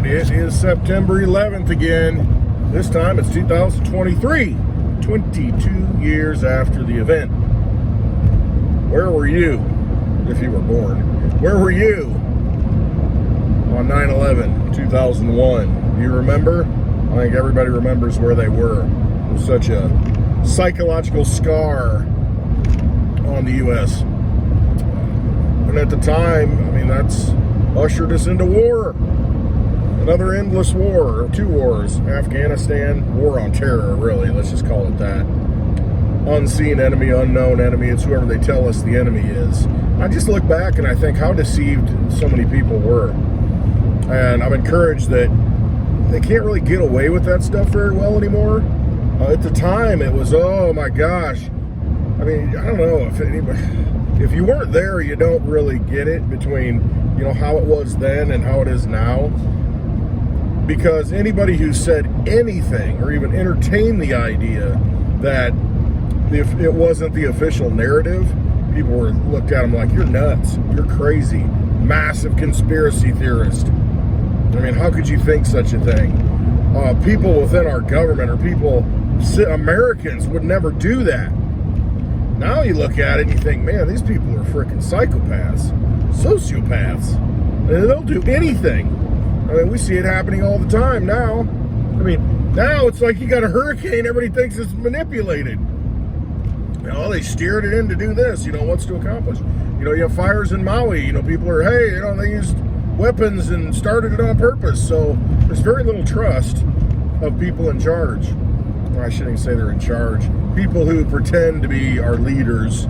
right, it is September 11th again. This time it's 2023, 22 years after the event. Where were you, if you were born? Where were you on 9/11, 2001? You remember? I think everybody remembers where they were. It was such a psychological scar on the U.S. And at the time, I mean, that's ushered us into war. Another endless war, or two wars. Afghanistan, war on terror, really. Let's just call it that. Unseen enemy, unknown enemy. It's whoever they tell us the enemy is. I just look back and I think how deceived so many people were. And I'm encouraged that they can't really get away with that stuff very well anymore. At the time, it was, oh my gosh. I mean, I don't know if anybody... If you weren't there, you don't really get it between, you know, how it was then and how it is now. Because anybody who said anything or even entertained the idea that if it wasn't the official narrative, people were looked at them like, you're nuts, you're crazy, massive conspiracy theorist. I mean, how could you think such a thing? People within our government or people, Americans would never do that. Now you look at it and you think, man, these people are freaking psychopaths, sociopaths. And they'll do anything. I mean, we see it happening all the time now. I mean, now it's like you got a hurricane, everybody thinks it's manipulated. You know, they steered it in to do this, you know, what's to accomplish. You know, you have fires in Maui, you know, people are, hey, you know, they used weapons and started it on purpose. So there's very little trust of people in charge. Or I shouldn't say they're in charge. People who pretend to be our leaders,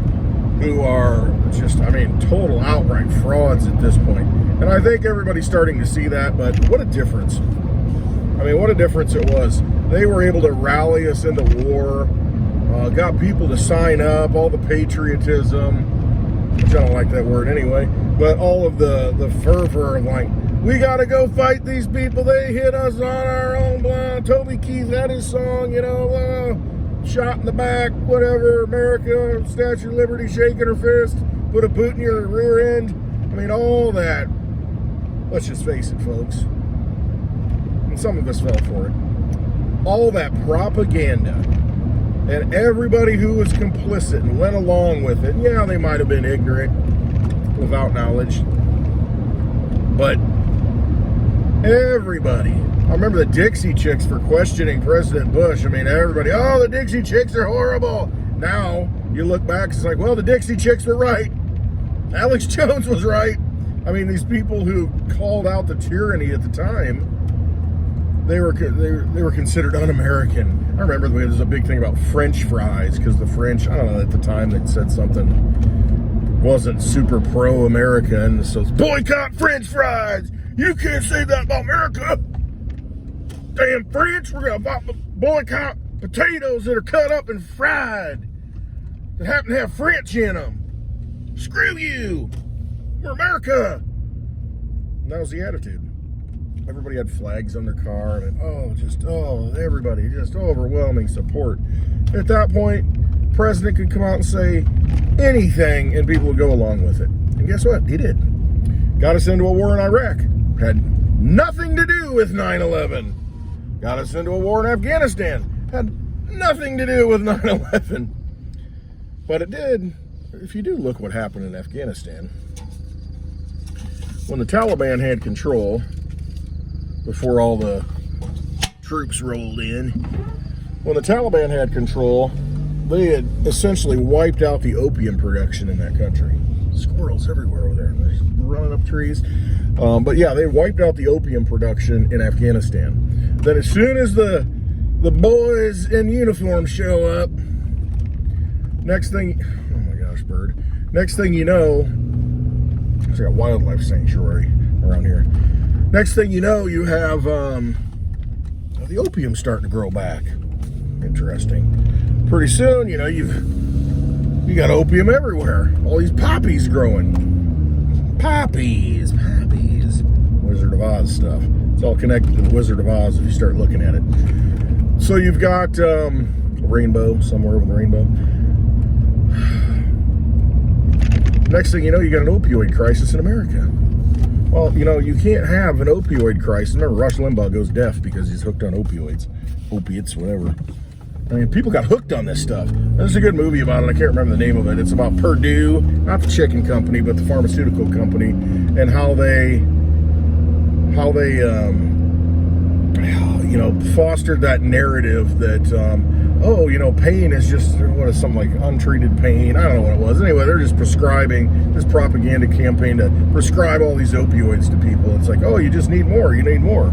who are just, I mean, total outright frauds at this point. And I think everybody's starting to see that, but what a difference. I mean, what a difference it was. They were able to rally us into war, got people to sign up, all the patriotism, which I don't like that word anyway, but all of the fervor of like, we got to go fight these people. They hit us on our own blind. Toby Keith had his song, you know, shot in the back, whatever, America, Statue of Liberty, shaking her fist, put a boot in your rear end. I mean, all that. Let's just face it, folks. And some of us fell for it. All that propaganda and everybody who was complicit and went along with it. Yeah, they might have been ignorant, without knowledge. But everybody. I remember the Dixie Chicks for questioning President Bush. I mean, everybody, oh, the Dixie Chicks are horrible. Now, you look back, it's like, well, the Dixie Chicks were right. Alex Jones was right. I mean, these people who called out the tyranny at the time, they were considered un-American. I remember there was a big thing about French fries, because the French, I don't know, at the time they said something wasn't super pro-American, so it's boycott French fries. You can't say that about America. Damn French, we're gonna boycott potatoes that are cut up and fried that happen to have French in them. Screw you. We're America. And that was the attitude. Everybody had flags on their car and everybody just overwhelming support. At that point, the president could come out and say anything and people would go along with it. And guess what? He did. Got us into a war in Iraq. Had nothing to do with 9/11. Got us into a war in Afghanistan. Had nothing to do with 9/11. But it did. If you do look what happened in Afghanistan, when the Taliban had control, before all the troops rolled in, when the Taliban had control, they had essentially wiped out the opium production in that country. Squirrels everywhere over there. They're running up trees. But yeah, they wiped out the opium production in Afghanistan. Then as soon as the boys in uniform show up, next thing, oh my gosh, bird. Next thing you know, there's a wildlife sanctuary around here. Next thing you know, you have the opium starting to grow back. Interesting. Pretty soon, you know, you got opium everywhere. All these poppies growing. Poppies. Wizard of Oz stuff. It's all connected to the Wizard of Oz if you start looking at it. So you've got a rainbow, somewhere over the rainbow. Next thing you know, you got an opioid crisis in America. Well, you know, you can't have an opioid crisis. Remember, Rush Limbaugh goes deaf because he's hooked on opiates, whatever. I mean, people got hooked on this stuff. There's a good movie about it. I can't remember the name of it. It's about Purdue, not the chicken company, but the pharmaceutical company, and how they you know, fostered that narrative that, oh, you know, pain is just, what is something like untreated pain? I don't know what it was. Anyway, they're just prescribing this propaganda campaign to prescribe all these opioids to people. It's like, oh, you just need more. You need more.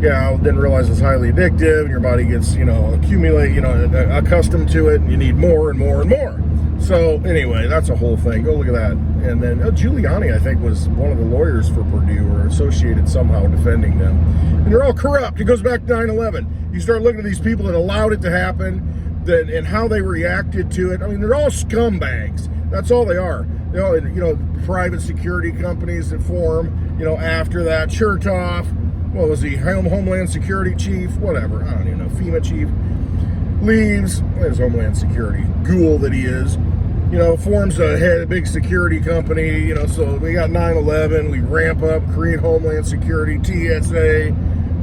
Yeah, I didn't realize it's highly addictive, and your body gets, you know, accustomed to it, and you need more and more and more. So anyway, that's a whole thing. Go look at that. And then Giuliani, I think, was one of the lawyers for Purdue, or associated somehow defending them. And they're all corrupt. It goes back to 9/11. You start looking at these people that allowed it to happen, and how they reacted to it. I mean, they're all scumbags. That's all they are. They all, you know, private security companies that form, you know, after that. Chertoff, what was he? Homeland Security Chief? Whatever. I don't even know. FEMA Chief. Leaves, there's Homeland Security ghoul that he is, you know, forms a big security company, you know, so we got 9/11, we ramp up, create Homeland Security, TSA,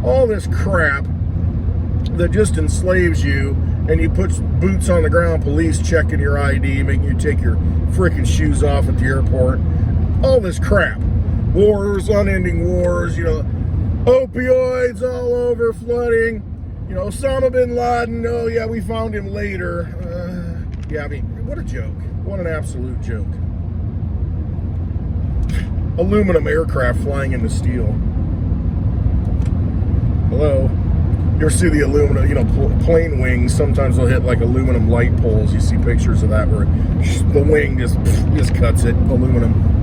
all this crap that just enslaves you, and you put boots on the ground, police checking your ID, making you take your freaking shoes off at the airport, all this crap. Wars, unending wars, you know, opioids all over, flooding. You know, Osama bin Laden, oh yeah, we found him later. Yeah, I mean, what a joke. What an absolute joke. Aluminum aircraft flying into steel. Hello? You ever see the aluminum, you know, plane wings? Sometimes they'll hit like aluminum light poles. You see pictures of that where the wing just cuts it. Aluminum.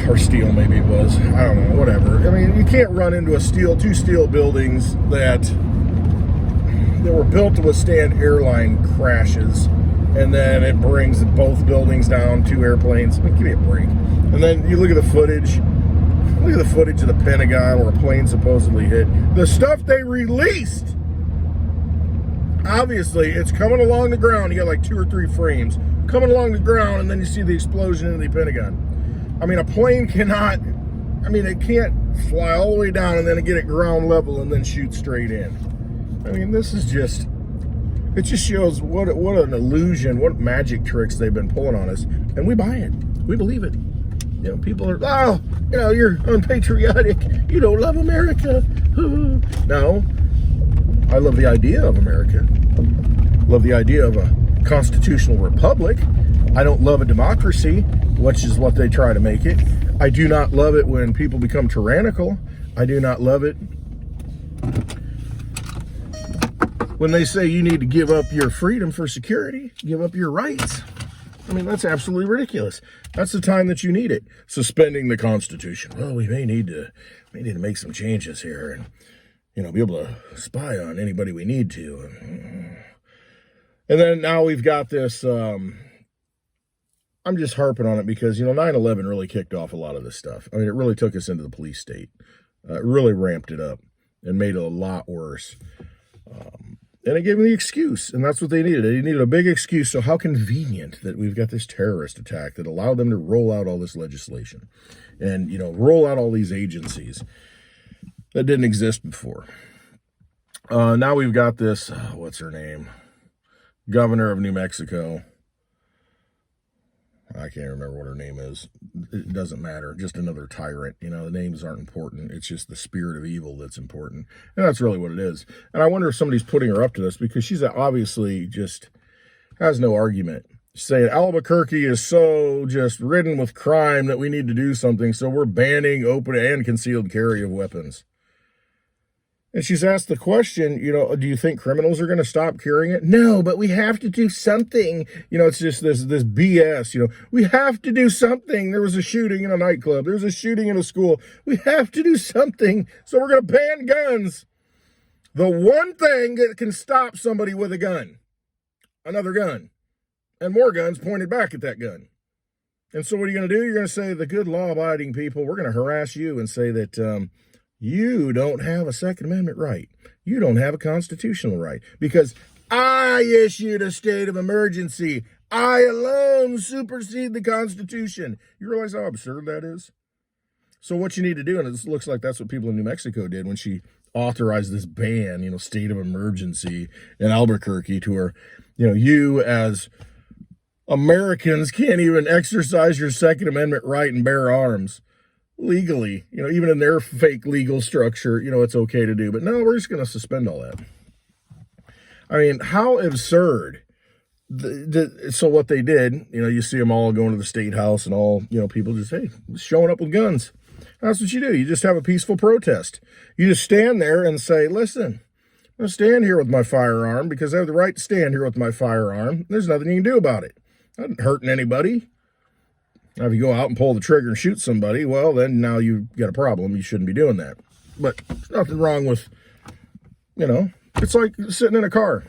Or steel, maybe it was. I don't know, whatever. I mean, you can't run into two steel buildings that were built to withstand airline crashes, and then it brings both buildings down, 2 airplanes. I mean, give me a break. And then you look at the footage. Look at the footage of the Pentagon where a plane supposedly hit. The stuff they released, obviously, it's coming along the ground. You got like 2 or 3 frames coming along the ground, and then you see the explosion in the Pentagon. I mean, a plane cannot, I mean, it can't fly all the way down and then get at ground level and then shoot straight in. I mean, this is just, it just shows what an illusion, what magic tricks they've been pulling on us. And we buy it. We believe it. You know, people are, oh, you know, you're unpatriotic. You don't love America. No, I love the idea of America. Love the idea of a constitutional republic. I don't love a democracy, which is what they try to make it. I do not love it when people become tyrannical. I do not love it when they say you need to give up your freedom for security, give up your rights. I mean, that's absolutely ridiculous. That's the time that you need it. Suspending the Constitution. Well, we may need to make some changes here and, you know, be able to spy on anybody we need to. And then now we've got this, I'm just harping on it because, you know, 9/11 really kicked off a lot of this stuff. I mean, it really took us into the police state. It really ramped it up and made it a lot worse. And it gave them the excuse, and that's what they needed. They needed a big excuse. So how convenient that we've got this terrorist attack that allowed them to roll out all this legislation and, you know, roll out all these agencies that didn't exist before. Now we've got this, what's her name? Governor of New Mexico. I can't remember what her name is. It doesn't matter. Just another tyrant. You know, the names aren't important. It's just the spirit of evil that's important. And that's really what it is. And I wonder if somebody's putting her up to this because she's obviously just has no argument. Saying Albuquerque is so just ridden with crime that we need to do something. So we're banning open and concealed carry of weapons. And she's asked the question, you know, do you think criminals are going to stop carrying it? No, but we have to do something. You know, it's just this BS, you know, we have to do something. There was a shooting in a nightclub. There was a shooting in a school. We have to do something. So we're going to ban guns. The one thing that can stop somebody with a gun, another gun, and more guns pointed back at that gun. And so what are you going to do? You're going to say the good law-abiding people, we're going to harass you and say that, you don't have a Second Amendment right. You don't have a constitutional right because I issued a state of emergency. I alone supersede the Constitution. You realize how absurd that is? So what you need to do, and it looks like that's what people in New Mexico did when she authorized this ban, state of emergency in Albuquerque, to where, you as Americans can't even exercise your Second Amendment right and bear arms legally. Even in their fake legal structure, it's okay to do. But no, we're just going to suspend all that. I mean, how absurd. So what they did, you see them all going to the state house and all, people just, hey, showing up with guns. That's what you do. You just have a peaceful protest. You just stand there and say, listen, I'm going to stand here with my firearm because I have the right to stand here with my firearm. There's nothing you can do about it. I'm not hurting anybody. Now, if you go out and pull the trigger and shoot somebody, well, then now you've got a problem. You shouldn't be doing that. But there's nothing wrong with, it's like sitting in a car.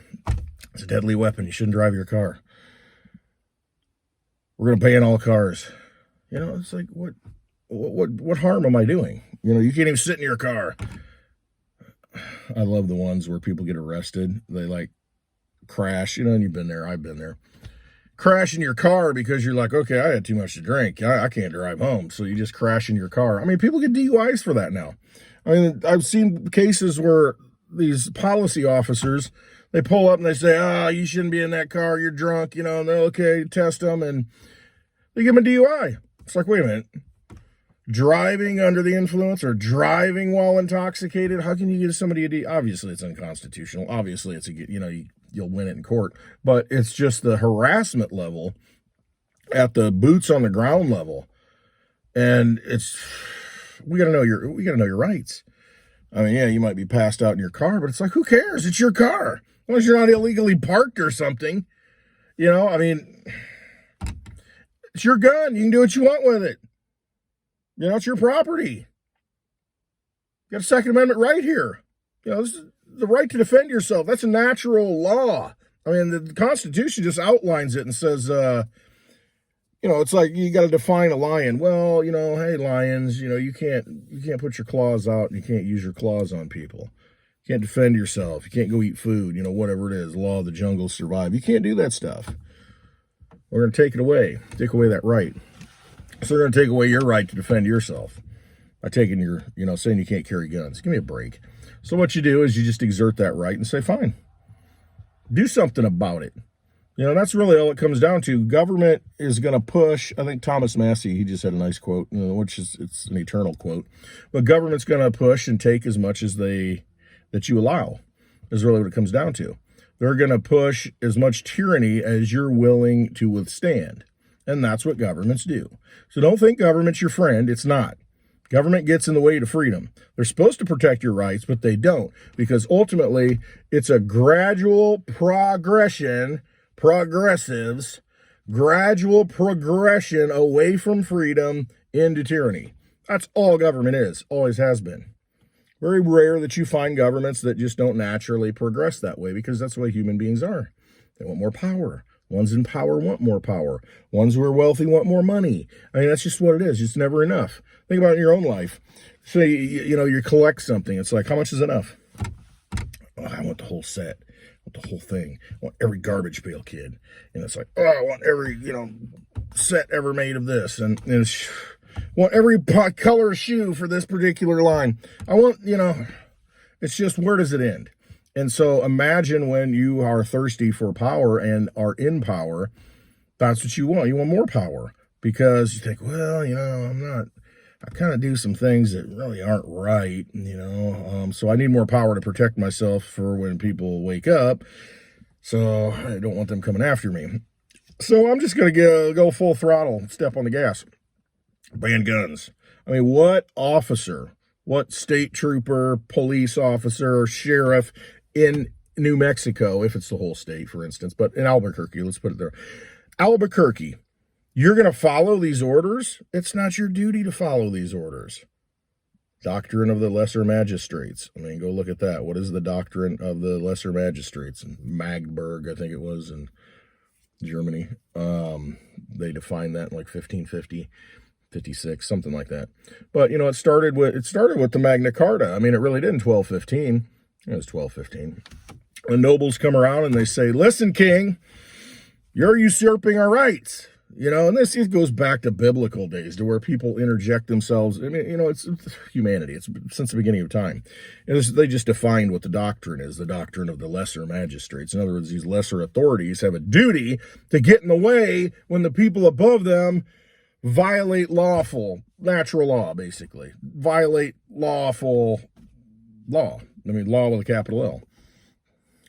It's a deadly weapon. You shouldn't drive your car. We're going to ban all cars. It's like, what harm am I doing? You can't even sit in your car. I love the ones where people get arrested. They like crash, and you've been there. I've been there. Crash in your car because you're like, okay, I had too much to drink. I can't drive home. So you just crash in your car. I mean, people get DUIs for that now. I mean, I've seen cases where these policy officers, they pull up and they say, you shouldn't be in that car. You're drunk, and they're okay, test them, and they give them a DUI. It's like, wait a minute. Driving under the influence or driving while intoxicated? How can you give somebody a DUI? Obviously, it's unconstitutional. Obviously, it's you'll win it in court. But it's just the harassment level at the boots on the ground level. And we got to know your rights. I mean, yeah, you might be passed out in your car, but it's like, who cares? It's your car. As long as you're not illegally parked or something. I mean, it's your gun. You can do what you want with it. It's your property. You got a Second Amendment right here. This is the right to defend yourself. That's a natural law. I mean, the Constitution just outlines it and says, it's like you got to define a lion. Well, hey, lions, you can't put your claws out and you can't use your claws on people. You can't defend yourself. You can't go eat food, whatever it is. Law of the jungle, survive. You can't do that stuff. We're going to take it away. Take away that right. So they're going to take away your right to defend yourself by taking your, saying you can't carry guns. Give me a break. So what you do is you just exert that right and say, fine, do something about it. That's really all it comes down to. Government is going to push. I think Thomas Massey, he just had a nice quote, which is, it's an eternal quote. But government's going to push and take as much as that you allow is really what it comes down to. They're going to push as much tyranny as you're willing to withstand. And that's what governments do. So don't think government's your friend. It's not. Government gets in the way to freedom. They're supposed to protect your rights, but they don't, because ultimately it's a gradual progressive away from freedom into tyranny. That's all government is, always has been. Very rare that you find governments that just don't naturally progress that way, because that's the way human beings are. They want more power. Ones in power want more power. Ones who are wealthy want more money. I mean, that's just what it is. It's never enough. Think about it in your own life. Say, you collect something. It's like, how much is enough? Oh, I want the whole set. I want the whole thing. I want every garbage pail kid. And it's like, I want every, set ever made of this. And I want every color shoe for this particular line. I want, it's just, where does it end? And so imagine when you are thirsty for power and are in power, that's what you want. You want more power because you think, well, I kind of do some things that really aren't right, so I need more power to protect myself for when people wake up. So I don't want them coming after me. So I'm just going to go full throttle, step on the gas, ban guns. I mean, what officer, what state trooper, police officer, sheriff in New Mexico, if it's the whole state, for instance, but in Albuquerque, let's put it there. Albuquerque, you're going to follow these orders? It's not your duty to follow these orders. Doctrine of the lesser magistrates. I mean, go look at that. What is the doctrine of the lesser magistrates? In Magdeburg, I think it was, in Germany. They defined that in like 1550, 56, something like that. But, it started with the Magna Carta. I mean, it really did in 1215. It was 1215. The nobles come around and they say, listen, king, you're usurping our rights. You know, and this, it goes back to biblical days, to where people interject themselves. I mean, you know, it's humanity. It's since the beginning of time. And they just defined what the doctrine is, the doctrine of the lesser magistrates. In other words, these lesser authorities have a duty to get in the way when the people above them violate lawful, natural law, basically. Violate lawful law. I mean, law with a capital L.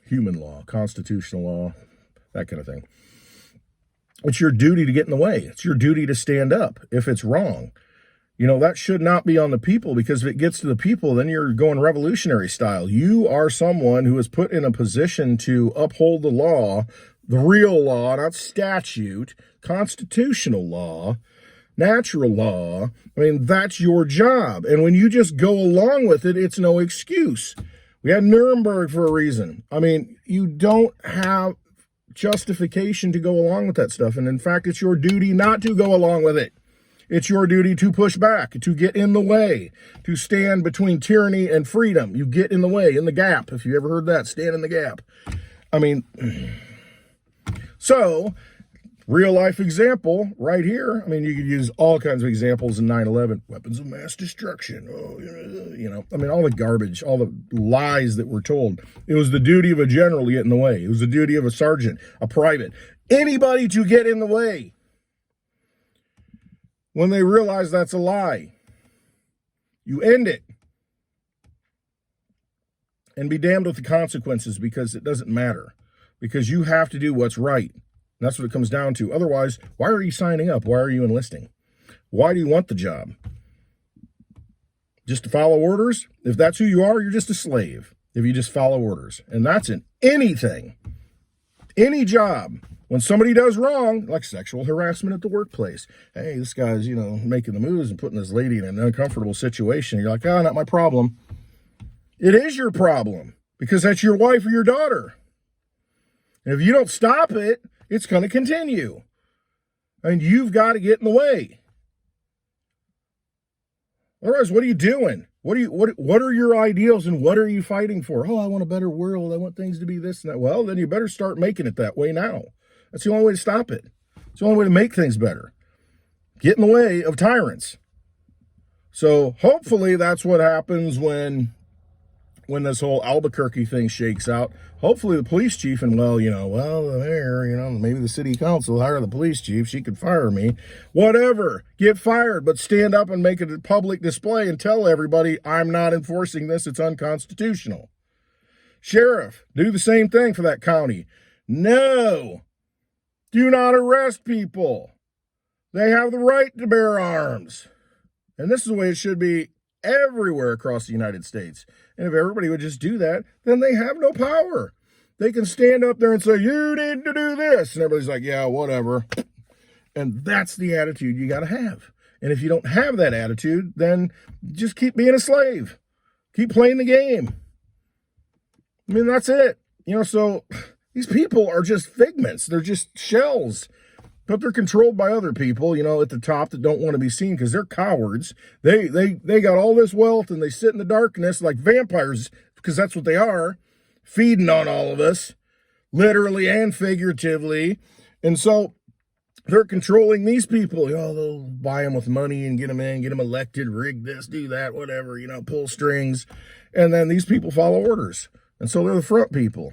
Human law, constitutional law, that kind of thing. It's your duty to get in the way. It's your duty to stand up if it's wrong. You know, that should not be on the people, because if it gets to the people, then you're going revolutionary style. You are someone who is put in a position to uphold the law, the real law, not statute, constitutional law, natural law. I mean, that's your job. And when you just go along with it, it's no excuse. We had Nuremberg for a reason. I mean, you don't have justification to go along with that stuff. And in fact, it's your duty not to go along with it. It's your duty to push back, to get in the way, to stand between tyranny and freedom. You get in the way, in the gap. If you ever heard that, stand in the gap. I mean, so real life example right here. I mean, you could use all kinds of examples in 9/11, weapons of mass destruction. Oh, you know, I mean, all the garbage, all the lies that were told. It was the duty of a general to get in the way. It was the duty of a sergeant, a private, anybody to get in the way. When they realize that's a lie, you end it. And be damned with the consequences, because it doesn't matter. Because you have to do what's right. And that's what it comes down to. Otherwise, why are you signing up? Why are you enlisting? Why do you want the job? Just to follow orders? If that's who you are, you're just a slave. If you just follow orders. And that's in anything. Any job. When somebody does wrong, like sexual harassment at the workplace. Hey, this guy's, you know, making the moves and putting this lady in an uncomfortable situation. You're like, oh, not my problem. It is your problem. Because that's your wife or your daughter. And if you don't stop it, it's going to continue. And you've got to get in the way. Otherwise, what are you doing? What are your ideals, and what are you fighting for? Oh, I want a better world. I want things to be this and that. Well, then you better start making it that way now. That's the only way to stop it. It's the only way to make things better. Get in the way of tyrants. So hopefully that's what happens when this whole Albuquerque thing shakes out. Hopefully the police chief and, the mayor, maybe the city council hire the police chief. She could fire me. Whatever. Get fired, but stand up and make it a public display and tell everybody, I'm not enforcing this. It's unconstitutional. Sheriff, do the same thing for that county. No. Do not arrest people. They have the right to bear arms. And this is the way it should be everywhere across the United States. And if everybody would just do that, then they have no power. They can stand up there and say, you need to do this. And everybody's like, yeah, whatever. And that's the attitude you got to have. And if you don't have that attitude, then just keep being a slave. Keep playing the game. I mean, that's it. So these people are just figments. They're just shells. But they're controlled by other people, at the top that don't want to be seen because they're cowards. They got all this wealth and they sit in the darkness like vampires, because that's what they are, feeding on all of us, literally and figuratively. And so they're controlling these people. They'll buy them with money and get them in, get them elected, rig this, do that, whatever, pull strings. And then these people follow orders. And so they're the front people.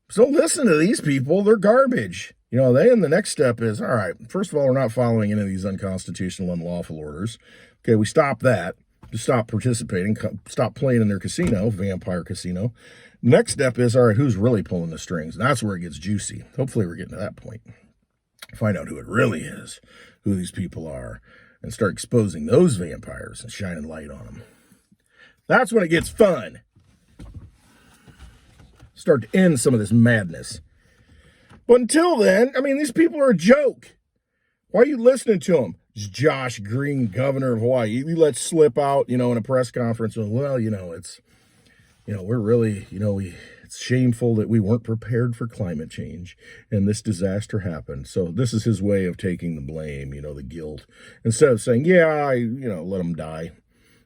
So listen to these people. They're garbage. The next step is, all right, first of all, we're not following any of these unconstitutional, unlawful orders. Okay, we stop that. Just stop participating. Stop playing in their casino, vampire casino. Next step is, all right, who's really pulling the strings? And that's where it gets juicy. Hopefully we're getting to that point. Find out who it really is, who these people are, and start exposing those vampires and shining light on them. That's when it gets fun. Start to end some of this madness. But until then, these people are a joke. Why are you listening to them? It's Josh Green, governor of Hawaii. You let slip out, in a press conference. Well, it's, we're really, it's shameful that we weren't prepared for climate change and this disaster happened. So this is his way of taking the blame, the guilt. Instead of saying, yeah, let them die.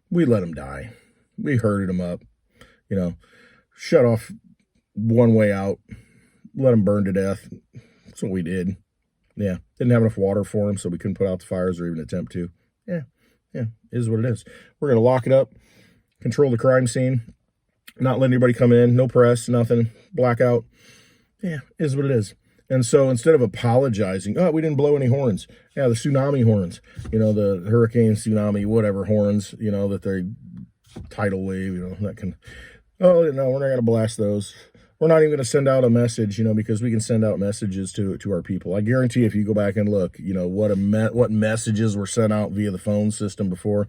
We let them die. We herded them up, shut off one way out. Let them burn to death. That's what we did. Yeah, didn't have enough water for them, so we couldn't put out the fires or even attempt to. Yeah, is what it is. We're going to lock it up, control the crime scene, not let anybody come in, no press, nothing, blackout. Yeah, is what it is. And so instead of apologizing, oh, we didn't blow any horns. Yeah, the tsunami horns, the hurricane, tsunami, whatever horns, that they tidal wave, that can, oh, no, we're not going to blast those. We're not even going to send out a message, because we can send out messages to our people. I guarantee if you go back and look, what messages were sent out via the phone system before,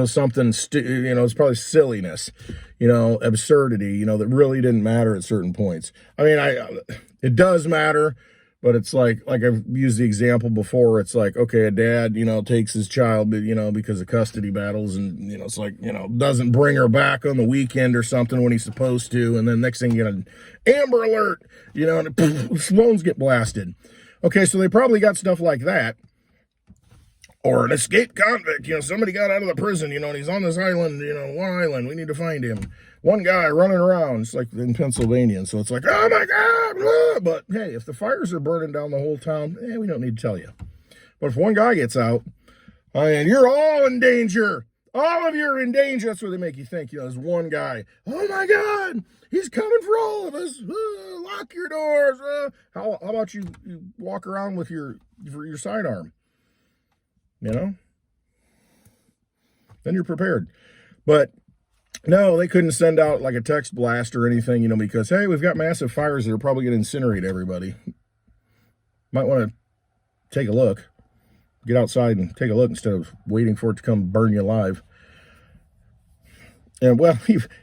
something, it's probably silliness, absurdity, that really didn't matter at certain points. I mean, it does matter, but it's like I've used the example before. It's like, okay, a dad, takes his child, because of custody battles and, it's like, doesn't bring her back on the weekend or something when he's supposed to. And then next thing you get an Amber Alert, and phones get blasted. Okay, so they probably got stuff like that. Or an escaped convict, somebody got out of the prison, and he's on this island, one island, we need to find him. One guy running around, it's like in Pennsylvania, and so it's like, oh my God, but hey, if the fires are burning down the whole town, we don't need to tell you. But if one guy gets out, and you're all in danger, all of you are in danger, that's what they make you think, there's one guy, oh my God, he's coming for all of us, lock your doors, how about you walk around with your sidearm? Then you're prepared. But no, they couldn't send out like a text blast or anything, because, hey, we've got massive fires that are probably going to incinerate everybody. Might want to take a look. Get outside and take a look instead of waiting for it to come burn you alive. And, well,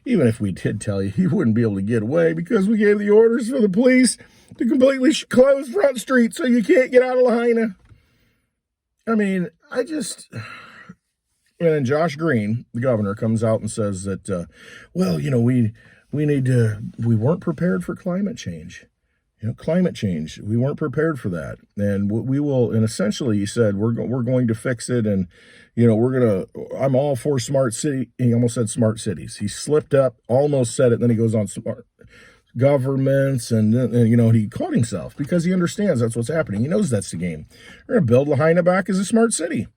even if we did tell you, you wouldn't be able to get away because we gave the orders for the police to completely close Front Street so you can't get out of Lahaina. I mean, and then Josh Green, the governor, comes out and says that, we weren't prepared for climate change. Climate change, we weren't prepared for that. And we will, and essentially he said, we're going to fix it. And, I'm all for smart city. He almost said smart cities. He slipped up, almost said it. Then he goes on smart governments, and he caught himself because he understands that's what's happening. He knows that's the game. They're going to build Lahaina back as a smart city,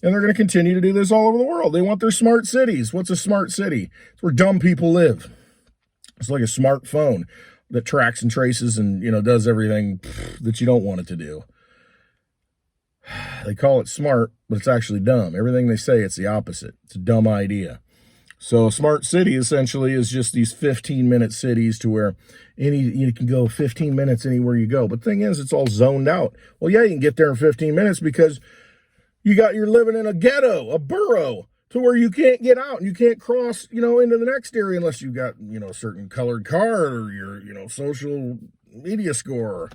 and they're going to continue to do this all over the world. They want their smart cities. What's a smart city? It's where dumb people live. It's like a smartphone that tracks and traces and does everything that you don't want it to do. They call it smart, but it's actually dumb. Everything they say, it's the opposite. It's a dumb idea. So a smart city essentially is just these 15-minute cities to where you can go 15 minutes anywhere you go. But the thing is, it's all zoned out. Well, yeah, you can get there in 15 minutes because you're living in a ghetto, a borough, to where you can't get out and you can't cross, into the next area unless you've got, a certain colored card or your, social media score, or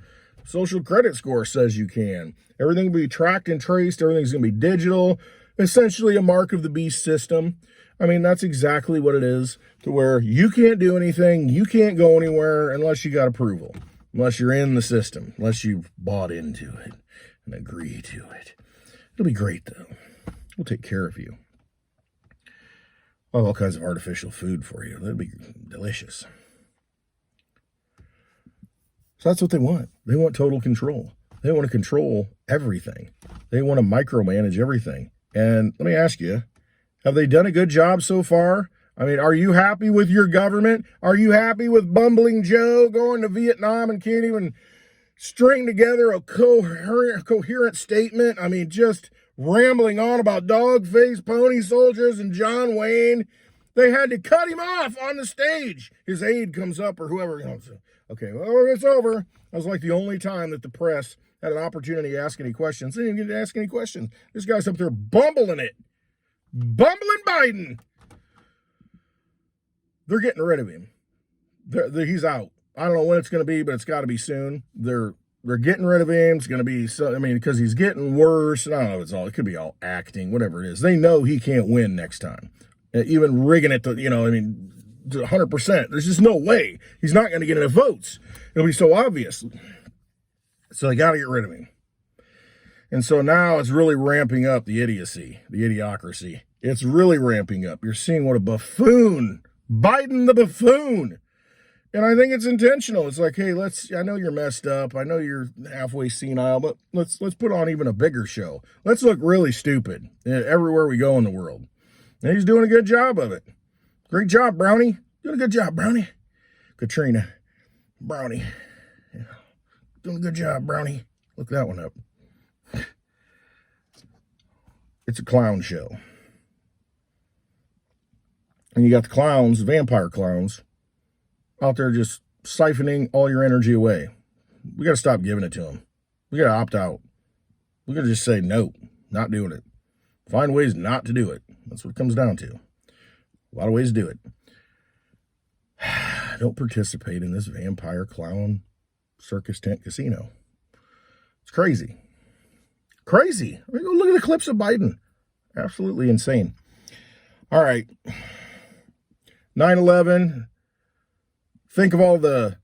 social credit score says you can. Everything will be tracked and traced. Everything's going to be digital. Essentially a mark of the beast system. I mean, that's exactly what it is, to where you can't do anything, you can't go anywhere unless you got approval, unless you're in the system, unless you've bought into it and agree to it. It'll be great, though. We'll take care of you. We'll have all kinds of artificial food for you. That'll be delicious. So that's what they want. They want total control. They want to control everything. They want to micromanage everything. And let me ask you, have they done a good job so far? I mean, are you happy with your government? Are you happy with bumbling Joe going to Vietnam and can't even string together a coherent statement? I mean, just rambling on about dog-faced pony soldiers and John Wayne. They had to cut him off on the stage. His aide comes up or whoever. Okay, well, it's over. That was like the only time that the press had an opportunity to ask any questions. They didn't get to ask any questions. This guy's up there bumbling it. Bumbling Biden. They're getting rid of him. He's out. I don't know when it's going to be, but it's got to be soon. They're getting rid of him. It's going to be, because he's getting worse. I don't know if it could be all acting, whatever it is. They know he can't win next time. Even rigging it to, to 100%. There's just no way. He's not going to get enough votes. It'll be so obvious. So they got to get rid of him. And so now it's really ramping up the idiocy, the idiocracy. It's really ramping up. You're seeing what a buffoon, Biden the buffoon. And I think it's intentional. It's like, hey, I know you're messed up. I know you're halfway senile, but let's put on even a bigger show. Let's look really stupid everywhere we go in the world. And he's doing a good job of it. Great job, Brownie. Doing a good job, Brownie. Katrina. Brownie. Yeah. Doing a good job, Brownie. Look that one up. It's a clown show. And you got the clowns, vampire clowns, out there just siphoning all your energy away. We got to stop giving it to them. We got to opt out. We got to just say, no, not doing it. Find ways not to do it. That's what it comes down to. A lot of ways to do it. Don't participate in this vampire clown circus tent casino. It's crazy. Crazy. I mean, go look at the clips of Biden. Absolutely insane. All right. 9/11. Think of all the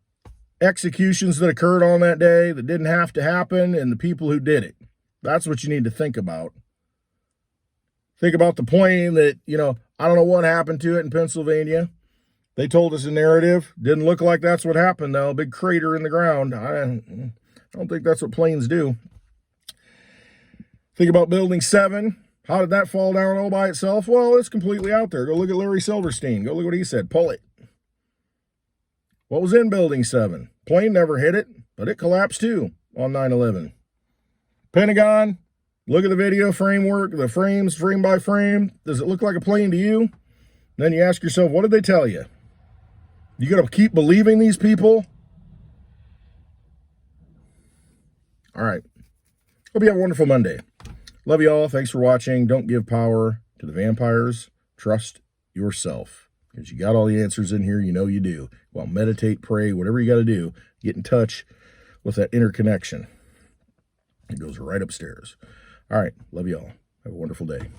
executions that occurred on that day that didn't have to happen and the people who did it. That's what you need to think about. Think about the plane that, I don't know what happened to it in Pennsylvania. They told us a narrative. Didn't look like that's what happened, though. Big crater in the ground. I don't think that's what planes do. Think about Building 7. How did that fall down all by itself? Well, it's completely out there. Go look at Larry Silverstein. Go look what he said. Pull it. What was in Building 7? Plane never hit it, but it collapsed too on 9/11. Pentagon, look at the video framework, the frames, frame by frame. Does it look like a plane to you? Then you ask yourself, what did they tell you? You got to keep believing these people? All right. Hope you have a wonderful Monday. Love you all. Thanks for watching. Don't give power to the vampires. Trust yourself. Because you got all the answers in here. You know you do. Well, meditate, pray, whatever you got to do. Get in touch with that inner connection. It goes right upstairs. All right. Love you all. Have a wonderful day.